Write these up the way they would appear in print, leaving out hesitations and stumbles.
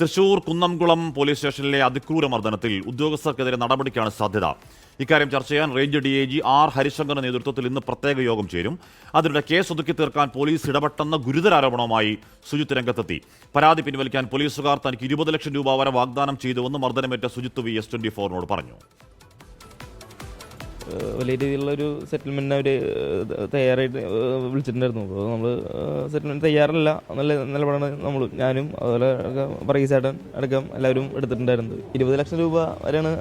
Thrissur Kunnamkulam police സ്റ്റേഷനിലെ അതിക്രൂര മർദ്ദനത്തിൽ ഉദ്യോഗസ്ഥർക്കെതിരെ നടപടിക്കാണ് സാധ്യത. ഇക്കാര്യം ചർച്ച ചെയ്യാൻ റേഞ്ച് DIG R ഹരിശങ്കറിന്റെ നേതൃത്വത്തിൽ ഇന്ന് പ്രത്യേക യോഗം ചേരും. അതിനിടെ കേസ് ഒതുക്കി തീർക്കാൻ പോലീസ് ഇടപെട്ടെന്ന ഗുരുതര ആരോപണവുമായി സുജിത്ത് രംഗത്തെത്തി. പരാതി പിൻവലിക്കാൻ പോലീസുകാർ തനിക്ക് 20 ലക്ഷം രൂപ വരെ വാഗ്ദാനം ചെയ്തുവെന്ന് മർദ്ദനമേറ്റ സുജിത്ത് VS24 പറഞ്ഞു. വലിയ രീതിയിലുള്ളൊരു സെറ്റിൽമെൻറ്റിന് അവർ തയ്യാറായിട്ട് വിളിച്ചിട്ടുണ്ടായിരുന്നു. അപ്പോൾ നമ്മൾ സെറ്റിൽമെൻറ്റ് തയ്യാറല്ല നല്ല നിലപാടാണ് ഞാനും അതുപോലെ പറയീസേട്ടൻ അടക്കം എല്ലാവരും എടുത്തിട്ടുണ്ടായിരുന്നത്. 20 ലക്ഷം രൂപ വരെയാണ്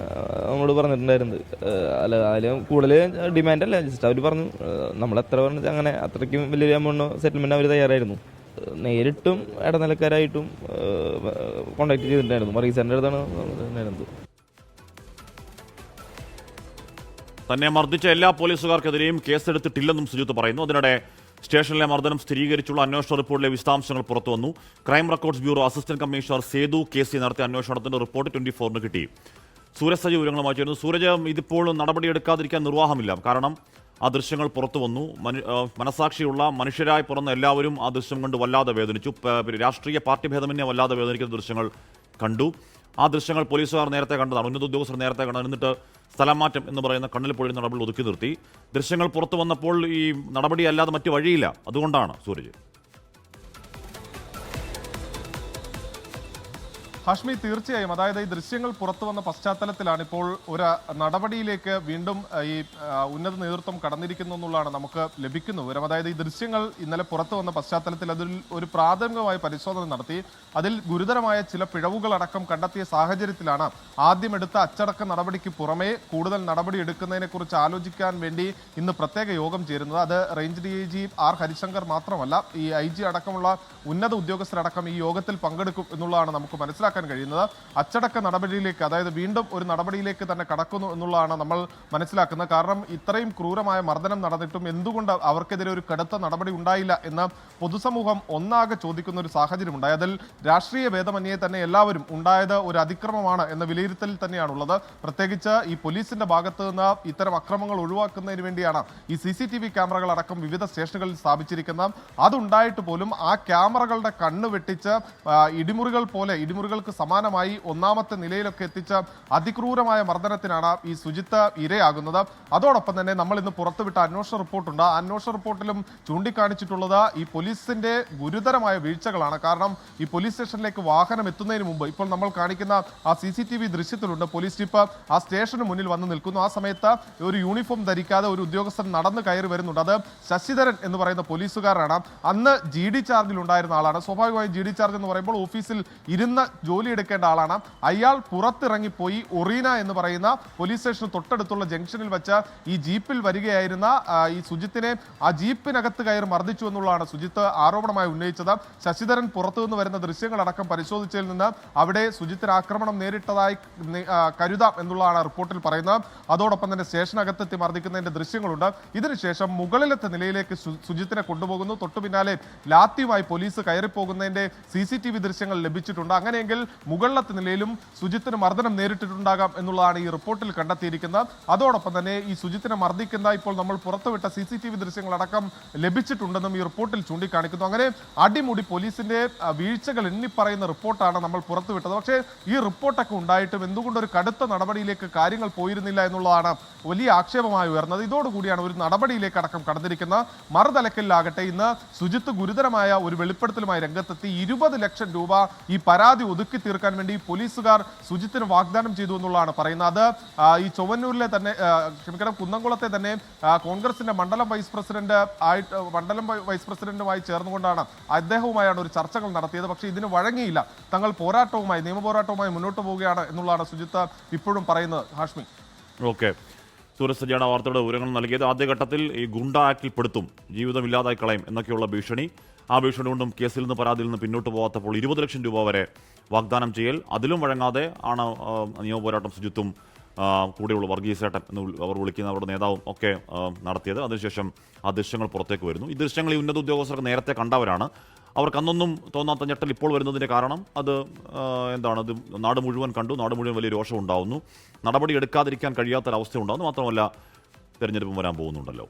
നമ്മളോട് പറഞ്ഞിട്ടുണ്ടായിരുന്നത്. അല്ല, അതിലും കൂടുതൽ ഡിമാൻഡല്ല, ജസ്റ്റ് അവർ പറഞ്ഞു നമ്മൾ എത്ര പറഞ്ഞാൽ അങ്ങനെ അത്രയ്ക്കും വലിയൊരു എമൗണ്ട് സെറ്റിൽമെൻറ്റ് അവർ തയ്യാറായിരുന്നു. നേരിട്ടും ഇടനിലക്കാരായിട്ടും കോൺടാക്ട് ചെയ്തിട്ടുണ്ടായിരുന്നു. പറയീസേട്ടൻ്റെ അടുത്താണ് ഉണ്ടായിരുന്നത്. തന്നെ മർദ്ദിച്ച എല്ലാ പോലീസുകാർക്കെതിരെയും കേസെടുത്തിട്ടില്ലെന്നും സുജിത്ത് പറയുന്നു. അതിനിടെ സ്റ്റേഷനിലെ മർദ്ദനം സ്ഥിരീകരിച്ചുള്ള അന്വേഷണ റിപ്പോർട്ടിലെ വിശദാംശങ്ങൾ പുറത്തുവന്നു. Crime records bureau assistant commissioner Sethu KC നടത്തിയ അന്വേഷണത്തിന്റെ റിപ്പോർട്ട് 24 കിട്ടി. സൂരജ് സജീവ് വിവരങ്ങളുമായി ചേരുന്നു. സൂരജ്, ഇതിപ്പോൾ നടപടിയെടുക്കാതിരിക്കാൻ നിർവാഹമില്ല. കാരണം ആ ദൃശ്യങ്ങൾ പുറത്തു വന്നു. മനസാക്ഷിയുള്ള മനുഷ്യരായി പിറന്ന എല്ലാവരും ആ ദൃശ്യം കണ്ട് വല്ലാതെ വേദനിച്ചു. രാഷ്ട്രീയ പാർട്ടി ഭേദമന്യേ വല്ലാതെ വേദനിക്കുന്ന ദൃശ്യങ്ങൾ കണ്ടു. ആ ദൃശ്യങ്ങൾ പോലീസുകാർ നേരത്തെ കണ്ടതാണ്, ഉന്നത ഉദ്യോഗസ്ഥർ നേരത്തെ കണ്ടതാണ്. എന്നിട്ട് സ്ഥലം മാറ്റം എന്ന് പറയുന്ന കണ്ണിൽ പൊഴിയുന്ന നടപടി ഒതുക്കി നിർത്തി. ദൃശ്യങ്ങൾ പുറത്തു വന്നപ്പോൾ ഈ നടപടി അല്ലാതെ മറ്റു വഴിയില്ല. അതുകൊണ്ടാണ് സൂരജ്. ഹാഷ്മി, തീർച്ചയായും. അതായത് ഈ ദൃശ്യങ്ങൾ പുറത്തു വന്ന പശ്ചാത്തലത്തിലാണ് ഇപ്പോൾ ഒരു നടപടിയിലേക്ക് വീണ്ടും ഈ ഉന്നത നേതൃത്വം കടന്നിരിക്കുന്നു എന്നുള്ളതാണ് നമുക്ക് ലഭിക്കുന്ന വിവരം. അതായത് ഈ ദൃശ്യങ്ങൾ ഇന്നലെ പുറത്തു വന്ന പശ്ചാത്തലത്തിൽ അതിൽ ഒരു പ്രാഥമികമായ പരിശോധന നടത്തി അതിൽ ഗുരുതരമായ ചില പിഴവുകളടക്കം കണ്ടെത്തിയ സാഹചര്യത്തിലാണ് ആദ്യമെടുത്ത അച്ചടക്ക നടപടിക്ക് പുറമെ കൂടുതൽ നടപടി എടുക്കുന്നതിനെക്കുറിച്ച് ആലോചിക്കാൻ വേണ്ടി ഇന്ന് പ്രത്യേക യോഗം ചേരുന്നത്. അത് റേഞ്ച് DIG R ഹരിശങ്കർ മാത്രമല്ല, ഈ IG അടക്കമുള്ള ഉന്നത ഉദ്യോഗസ്ഥരടക്കം ഈ യോഗത്തിൽ പങ്കെടുക്കും എന്നുള്ളതാണ് നമുക്ക് മനസ്സിലാക്കാൻ കഴിയുന്നത്. അച്ചടക്ക നടപടിയിലേക്ക്, അതായത് വീണ്ടും ഒരു നടപടിയിലേക്ക് തന്നെ കടക്കുന്നു എന്നുള്ളതാണ് നമ്മൾ മനസ്സിലാക്കുന്നത്. കാരണം ഇത്രയും ക്രൂരമായ മർദ്ദനം നടന്നിട്ടും എന്തുകൊണ്ട് അവർക്കെതിരെ ഒരു കടുത്ത നടപടി ഉണ്ടായില്ല എന്ന് പൊതുസമൂഹം ഒന്നാകെ ചോദിക്കുന്ന ഒരു സാഹചര്യം ഉണ്ടായി. അതിൽ രാഷ്ട്രീയ ഭേദമന്യേ തന്നെ എല്ലാവരും ഉണ്ടായത് ഒരു അതിക്രമമാണ് എന്ന വിലയിരുത്തലിൽ തന്നെയാണുള്ളത്. പ്രത്യേകിച്ച് ഈ പോലീസിന്റെ ഭാഗത്ത് നിന്ന് ഇത്തരം അക്രമങ്ങൾ ഒഴിവാക്കുന്നതിന് വേണ്ടിയാണ് ഈ CCTV ക്യാമറകൾ അടക്കം വിവിധ സ്റ്റേഷനുകളിൽ സ്ഥാപിച്ചിരിക്കുന്നത്. അതുണ്ടായിട്ട് പോലും ആ ക്യാമറകളുടെ കണ്ണ് വെട്ടിച്ച് ഇടിമുറികൾക്ക് സമാനമായി ഒന്നാമത്തെ നിലയിലൊക്കെ എത്തിച്ച അതിക്രൂരമായ മർദ്ദനത്തിനാണ് ഈ സുജിത്ത് ഇരയാകുന്നത്. അതോടൊപ്പം തന്നെ നമ്മൾ ഇന്ന് പുറത്തുവിട്ട അന്വേഷണ റിപ്പോർട്ടുണ്ട്. ആ അന്വേഷണ റിപ്പോർട്ടിലും ചൂണ്ടിക്കാണിച്ചിട്ടുള്ളത് ഈ പോലീസിന്റെ ഗുരുതരമായ വീഴ്ചകളാണ്. കാരണം ഈ പോലീസ് സ്റ്റേഷനിലേക്ക് വാഹനം എത്തുന്നതിന് മുമ്പ് ഇപ്പോൾ നമ്മൾ കാണിക്കുന്ന ആ CCTV ദൃശ്യത്തിലുണ്ട് പോലീസ് ജീപ്പ് ആ സ്റ്റേഷന് മുന്നിൽ വന്ന് നിൽക്കുന്നു. ആ സമയത്ത് ഒരു യൂണിഫോം ധരിക്കാതെ ഒരു ഉദ്യോഗസ്ഥൻ നടന്ന് കയറി വരുന്നുണ്ട്. അത് ശശിധരൻ എന്ന് പറയുന്ന പോലീസുകാരനാണ്. അന്ന് GD ചാർജിൽ ഉണ്ടായിരുന്ന ആളാണ്. സ്വാഭാവികമായും GD ചാർജ് എന്ന് പറയുമ്പോൾ ഓഫീസിൽ ഇരുന്ന് ജോലി എടുക്കേണ്ട ആളാണ്. അയാൾ പുറത്തിറങ്ങിപ്പോയി ഒറീന എന്ന് പറയുന്ന പോലീസ് സ്റ്റേഷന് തൊട്ടടുത്തുള്ള ജംഗ്ഷനിൽ വെച്ച് ഈ ജീപ്പിൽ വരികയായിരുന്ന ഈ സുജിത്തിനെ ആ ജീപ്പിനകത്ത് കയറി മർദ്ദിച്ചു എന്നുള്ളതാണ് സുജിത്ത് ആരോപണമായി ഉന്നയിച്ചത്. ശശിധരൻ പുറത്തുനിന്ന് വരുന്ന ദൃശ്യങ്ങളടക്കം പരിശോധിച്ചതിൽ നിന്ന് അവിടെ സുജിത്തിന് ആക്രമണം നേരിട്ടതായി കരുതാം എന്നുള്ളതാണ് റിപ്പോർട്ടിൽ പറയുന്നത്. അതോടൊപ്പം തന്നെ സ്റ്റേഷനകത്തെത്തി മർദ്ദിക്കുന്നതിന്റെ ദൃശ്യങ്ങളുണ്ട്. ഇതിനുശേഷം മുകളിലത്തെ നിലയിലേക്ക് സുജിത്തിനെ കൊണ്ടുപോകുന്നു. തൊട്ടു പിന്നാലെ ലാത്തിയുമായി പോലീസ് കയറിപ്പോകുന്നതിന്റെ CCTV ദൃശ്യങ്ങൾ ലഭിച്ചിട്ടുണ്ട്. അങ്ങനെയെങ്കിൽ മുകളിലത്തെ നിലയിലും സുജിത്തിന് മർദ്ദനം നേരിട്ടിട്ടുണ്ടാകാം എന്നുള്ളതാണ് ഈ റിപ്പോർട്ടിൽ കണ്ടെത്തിയിരിക്കുന്നത്. അതോടൊപ്പം തന്നെ ഈ സുജിത്തിനെ മർദ്ദിക്കുന്ന ഇപ്പോൾ നമ്മൾ പുറത്തുവിട്ട CCTV ദൃശ്യങ്ങളടക്കം ലഭിച്ചിട്ടുണ്ടെന്നും ഈ റിപ്പോർട്ടിൽ ചൂണ്ടിക്കാണിക്കുന്നു. അങ്ങനെ അടിമുടി പോലീസിന്റെ വീഴ്ചകൾ എണ്ണിപ്പറയുന്ന റിപ്പോർട്ടാണ് നമ്മൾ പുറത്തുവിട്ടത്. പക്ഷേ ഈ റിപ്പോർട്ടൊക്കെ ഉണ്ടായിട്ടും എന്തുകൊണ്ട് ഒരു കടുത്ത നടപടിയിലേക്ക് കാര്യങ്ങൾ പോയിരുന്നില്ല എന്നുള്ളതാണ് വലിയ ആക്ഷേപമായി ഉയർന്നത്. ഇതോടുകൂടിയാണ് ഒരു നടപടിയിലേക്ക് അടക്കം കടന്നിരിക്കുന്നത്. മറുതലക്കലിലാകട്ടെ ഇന്ന് സുജിത്ത് ഗുരുതരമായ ഒരു വെളിപ്പെടുത്തലുമായി രംഗത്തെത്തി. 20 ലക്ഷം രൂപ ഈ പരാതി ഒതുക്കി തീർക്കാൻ വേണ്ടി പോലീസുകാർ സുജിത്തിന് വാഗ്ദാനം ചെയ്തു എന്നുള്ളതാണ് പറയുന്നത്. അത് ഈ ചൊവ്വന്നൂരിലെ തന്നെ കുന്നംകുളത്തെ തന്നെ കോൺഗ്രസിന്റെ മണ്ഡലം വൈസ് പ്രസിഡന്റുമായി ചേർന്നുകൊണ്ടാണ് അദ്ദേഹവുമായാണ് ഒരു ചർച്ചകൾ നടത്തിയത്. പക്ഷേ ഇതിന് വഴങ്ങിയില്ല. തങ്ങൾ നിയമപോരാട്ടവുമായി മുന്നോട്ട് പോവുകയാണ് എന്നുള്ളതാണ് സുജിത്ത് ഇപ്പോഴും പറയുന്നത്. ഹാഷ്മി, ഓക്കെ. സൂരജ് സജിയാണ് വാർത്തയുടെ വിവരങ്ങൾ നൽകിയത്. ആദ്യഘട്ടത്തിൽ ഈ ഗുണ്ട ആക്ടിൽ പെടുത്തും, ജീവിതം ഇല്ലാതായി കളയും എന്നൊക്കെയുള്ള ഭീഷണി. ആ ഭീഷണി കൊണ്ടും കേസിൽ നിന്ന് പരാതിയിൽ നിന്ന് പിന്നോട്ട് പോകാത്തപ്പോൾ 20 ലക്ഷം രൂപ വരെ വാഗ്ദാനം ചെയ്യൽ, അതിലും വഴങ്ങാതെ ആണ് നിയമപോരാട്ടം സുജിത്തും കൂടെയുള്ള വർഗീസേട്ടൻ എന്ന് അവർ വിളിക്കുന്ന അവരുടെ നേതാവും ഒക്കെ നടത്തിയത്. അതിനുശേഷം ആ ദൃശ്യങ്ങൾ പുറത്തേക്ക് വരുന്നു. ഈ ദൃശ്യങ്ങൾ ഈ ഉന്നത ഉദ്യോഗസ്ഥർക്ക് നേരത്തെ കണ്ടവരാണ്. അവർക്ക് അന്നൊന്നും തോന്നാത്ത ഞെട്ടൽ ഇപ്പോൾ വരുന്നതിൻ്റെ കാരണം അത് എന്താണ്? അത് നാട് മുഴുവൻ കണ്ടു, നാട് മുഴുവൻ വലിയ രോഷം ഉണ്ടാവുന്നു. നടപടി എടുക്കാതിരിക്കാൻ കഴിയാത്തൊരവസ്ഥ ഉണ്ടാകുന്നു. മാത്രമല്ല, തെരഞ്ഞെടുപ്പും വരാൻ പോകുന്നുണ്ടല്ലോ.